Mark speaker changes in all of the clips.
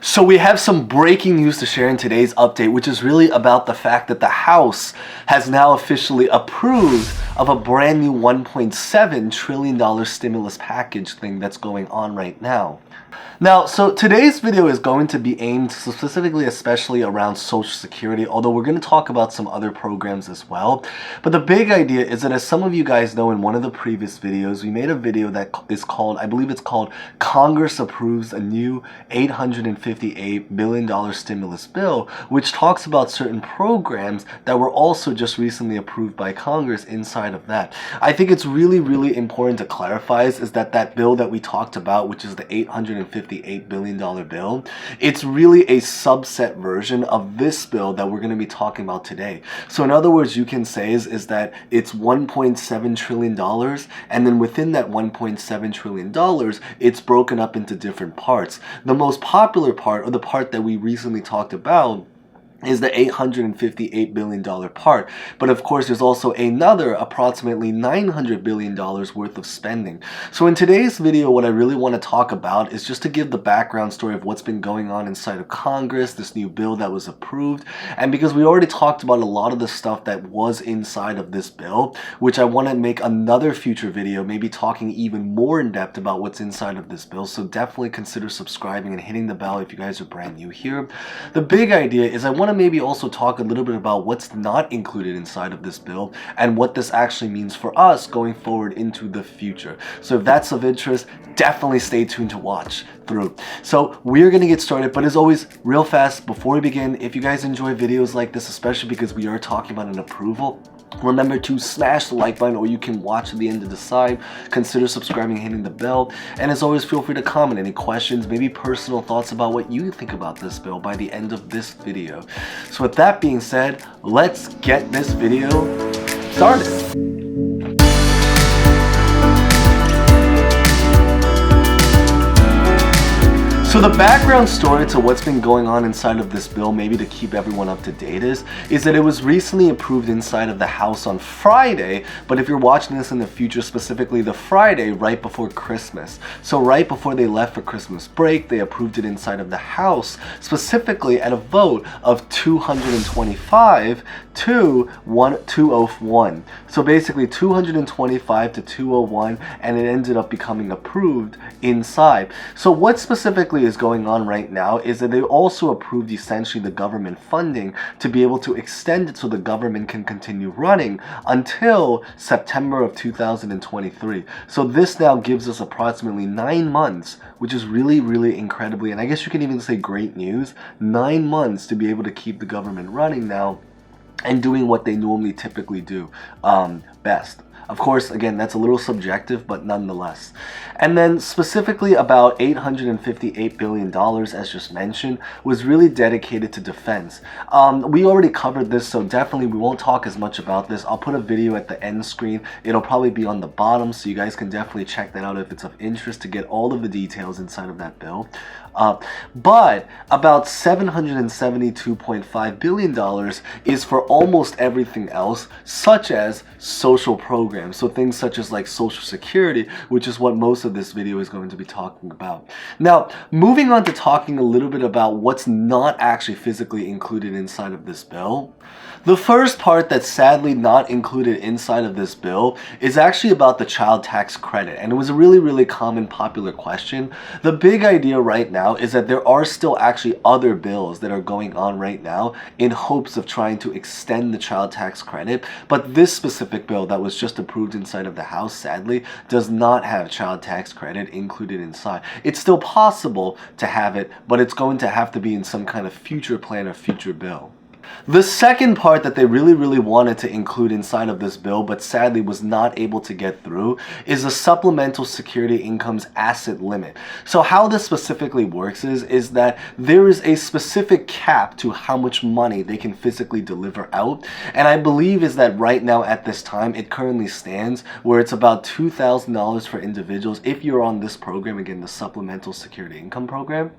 Speaker 1: So we have some breaking news to share in today's update, which is really about the fact that the House has now officially approved of a brand new $1.7 trillion stimulus package thing that's going on right now. Now, so today's video is going to be aimed specifically, especially around Social Security, although we're going to talk about some other programs as well. But the big idea is that, as some of you guys know, in one of the previous videos, we made a video that is called, I believe it's called, Congress Approves a New $858 billion Stimulus Bill, which talks about certain programs that were also just recently approved by Congress inside of that. I think it's really, really important to clarify is that that bill that we talked about, which is the $858 billion bill, it's really a subset version of this bill that we're going to be talking about today. So in other words, you can say is that it's $1.7 trillion, and then within that $1.7 trillion, it's broken up into different parts. The most popular part, or the part that we recently talked about, is the $858 billion part. But of course, there's also another approximately $900 billion worth of spending. So in today's video, what I really want to talk about is just to give the background story of what's been going on inside of Congress, this new bill that was approved. And because we already talked about a lot of the stuff that was inside of this bill, which I want to make another future video, maybe talking even more in depth about what's inside of this bill. So definitely consider subscribing and hitting the bell if you guys are brand new here. The big idea is I want to maybe also talk a little bit about what's not included inside of this bill and what this actually means for us going forward into the future. So if that's of interest, definitely stay tuned to watch through. So we're going to get started, but as always, real fast before we begin, if you guys enjoy videos like this, especially because we are talking about an approval, remember to smash the like button, or you can watch to the end to decide. Consider subscribing and hitting the bell. And as always, feel free to comment any questions, maybe personal thoughts about what you think about this bill by the end of this video. So with that being said, let's get this video started. So the background story to what's been going on inside of this bill, maybe to keep everyone up to date, is that it was recently approved inside of the House on Friday, but if you're watching this in the future, specifically the Friday right before Christmas. So right before they left for Christmas break, they approved it inside of the House, specifically at a vote of 225 to 201. So basically 225 to 201, and it ended up becoming approved inside. So what specifically is going on right now is that they also approved essentially the government funding to be able to extend it so the government can continue running until September of 2023. So this now gives us approximately 9 months, which is really, really incredibly, and I guess you can even say great news, 9 months to be able to keep the government running now and doing what they normally typically do best. Of course, again, that's a little subjective, but nonetheless. And then specifically about $858 billion, as just mentioned, was really dedicated to defense. We already covered this, so definitely we won't talk as much about this. I'll put a video at the end screen. It'll probably be on the bottom, so you guys can definitely check that out if it's of interest to get all of the details inside of that bill. But about $772.5 billion is for almost everything else, such as social programs. So things such as like Social Security, which is what most of this video is going to be talking about. Now, moving on to talking a little bit about what's not actually physically included inside of this bill. The first part that's sadly not included inside of this bill is actually about the child tax credit, and it was a really, really common popular question. The big idea right now is that there are still actually other bills that are going on right now in hopes of trying to extend the child tax credit, but this specific bill that was just approved inside of the House, sadly, does not have child tax credit included inside. It's still possible to have it, but it's going to have to be in some kind of future plan or future bill. The second part that they really, really wanted to include inside of this bill, but sadly was not able to get through, is the Supplemental Security Income's asset limit. So how this specifically works is that there is a specific cap to how much money they can physically deliver out. And I believe is that right now at this time, it currently stands where it's about $2,000 for individuals if you're on this program, again, the Supplemental Security Income program.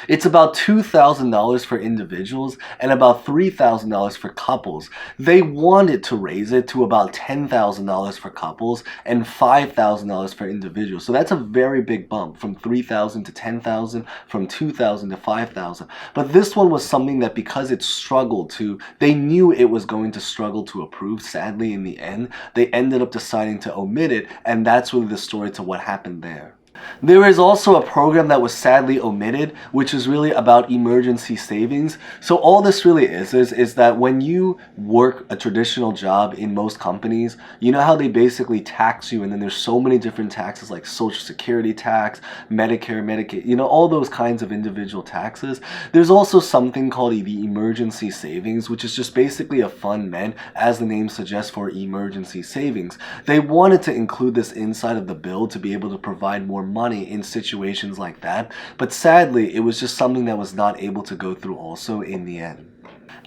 Speaker 1: It's about $2,000 for individuals and about $3,000 for couples. They wanted to raise it to about $10,000 for couples and $5,000 for individuals. So that's a very big bump from $3,000 to $10,000, from $2,000 to $5,000. But this one was something that, because it struggled to, they knew it was going to struggle to approve. Sadly, in the end, they ended up deciding to omit it, and that's really the story to what happened there. There is also a program that was sadly omitted, which is really about emergency savings. So all this really is that when you work a traditional job in most companies, you know how they basically tax you, and then there's so many different taxes like Social Security tax, Medicare, Medicaid, you know, all those kinds of individual taxes. There's also something called the emergency savings, which is just basically a fund meant, as the name suggests, for emergency savings. They wanted to include this inside of the bill to be able to provide more money in situations like that, but sadly it was just something that was not able to go through also in the end.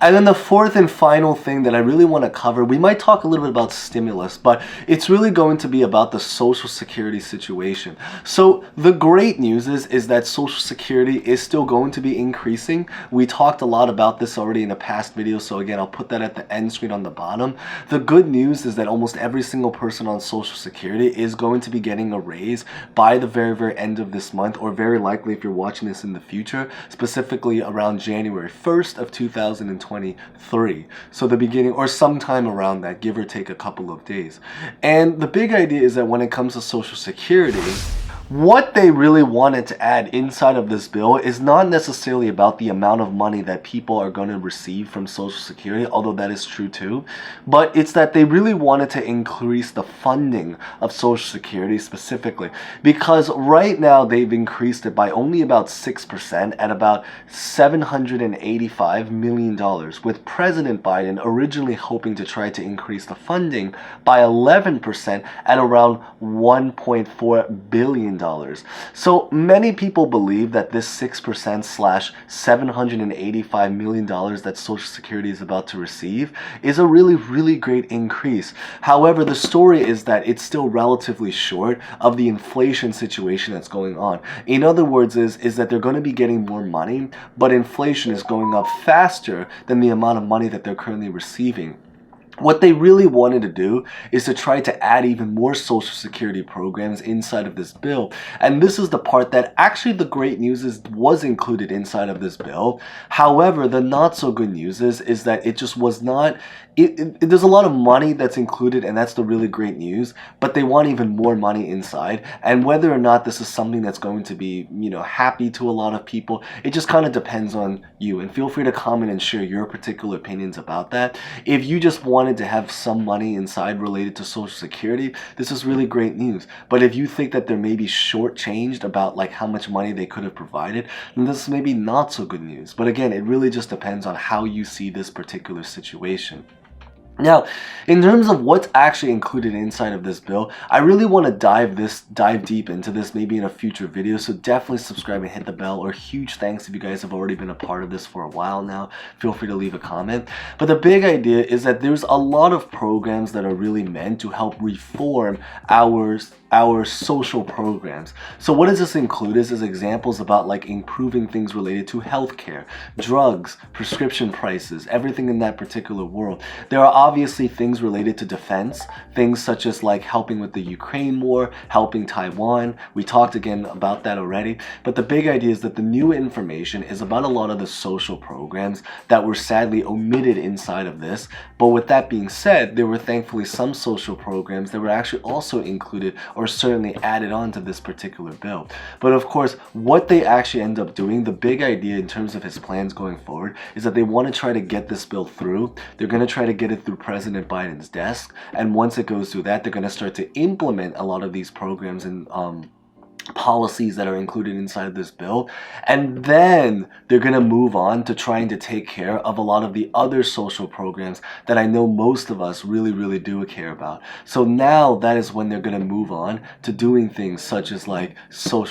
Speaker 1: And then the fourth and final thing that I really want to cover, we might talk a little bit about stimulus, but it's really going to be about the Social Security situation. So the great news is that Social Security is still going to be increasing. We talked a lot about this already in a past video, so again, I'll put that at the end screen on the bottom. The good news is that almost every single person on Social Security is going to be getting a raise by the very end of this month, or very likely if you're watching this in the future, specifically around January 1st of 2023. So the beginning, or sometime around that, give or take a couple of days. And the big idea is that when it comes to Social Security, what they really wanted to add inside of this bill is not necessarily about the amount of money that people are going to receive from Social Security, although that is true too, but it's that they really wanted to increase the funding of Social Security specifically, because right now they've increased it by only about 6% at about $785 million, with President Biden originally hoping to try to increase the funding by 11% at around $1.4 billion. So many people believe that this 6% slash $785 million that Social Security is about to receive is a really great increase. However, the story is that it's still relatively short of the inflation situation that's going on. In other words, is that they're going to be getting more money, but inflation is going up faster than the amount of money that they're currently receiving. What they really wanted to do is to try to add even more Social Security programs inside of this bill. And this is the part that actually the great news was included inside of this bill. However, the not so good news is that it just was not, there's a lot of money that's included, and that's the really great news, but they want even more money inside. And whether or not this is something that's going to be, you know, happy to a lot of people, it just kind of depends on you. And feel free to comment and share your particular opinions about that. If you just wanted to have some money inside related to Social Security, this is really great news. But if you think that they're maybe shortchanged about like how much money they could have provided, then this is maybe not so good news. But again, it really just depends on how you see this particular situation. Now, in terms of what's actually included inside of this bill, I really want to dive deep into this maybe in a future video, so definitely subscribe and hit the bell, or huge thanks if you guys have already been a part of this for a while now. Feel free to leave a comment. But the big idea is that there's a lot of programs that are really meant to help reform our social programs. So what does this include is examples about like improving things related to healthcare, drugs, prescription prices, everything in that particular world. There are obviously things related to defense, things such as like helping with the Ukraine war, helping Taiwan. We talked again about that already. But the big idea is that the new information is about a lot of the social programs that were sadly omitted inside of this. But with that being said, there were thankfully some social programs that were actually also included or certainly added on to this particular bill. But of course, what they actually end up doing, the big idea in terms of his plans going forward, is that they want to try to get this bill through. They're going to try to get it through President Biden's desk, and once it goes through that, they're going to start to implement a lot of these programs and policies that are included inside of this bill, and then they're going to move on to trying to take care of a lot of the other social programs that I know most of us really do care about. So now that is when they're going to move on to doing things such as like of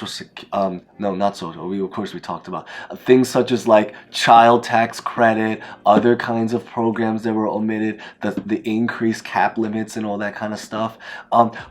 Speaker 1: course we talked about things such as like child tax credit, other kinds of programs that were omitted, the increased cap limits and all that kind of stuff.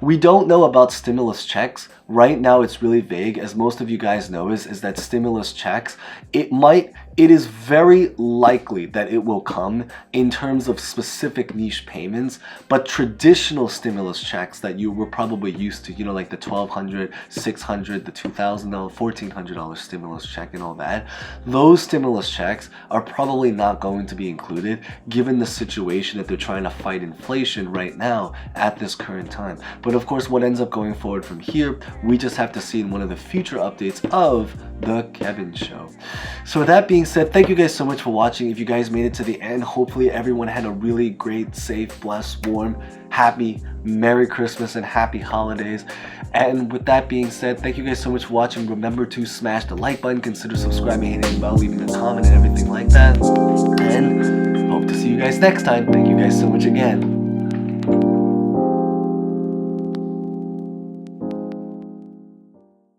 Speaker 1: We don't know about stimulus checks, right now it's really vague. As most of you guys know, is that stimulus checks, it is very likely that it will come in terms of specific niche payments, but traditional stimulus checks that you were probably used to, you know, like the $1,200, $600, the $2,000, $1,400 stimulus check and all that, those stimulus checks are probably not going to be included given the situation that they're trying to fight inflation right now at this current time. But of course, what ends up going forward from here, we just have to see in one of the future updates of The Kevin Show. So with that being said, thank you guys so much for watching. If you guys made it to the end, hopefully everyone had a really great, safe, blessed, warm, happy, Merry Christmas and Happy Holidays. And with that being said, thank you guys so much for watching. Remember to smash the like button, consider subscribing, hitting the bell, leaving a comment and everything like that. And hope to see you guys next time. Thank you guys so much again.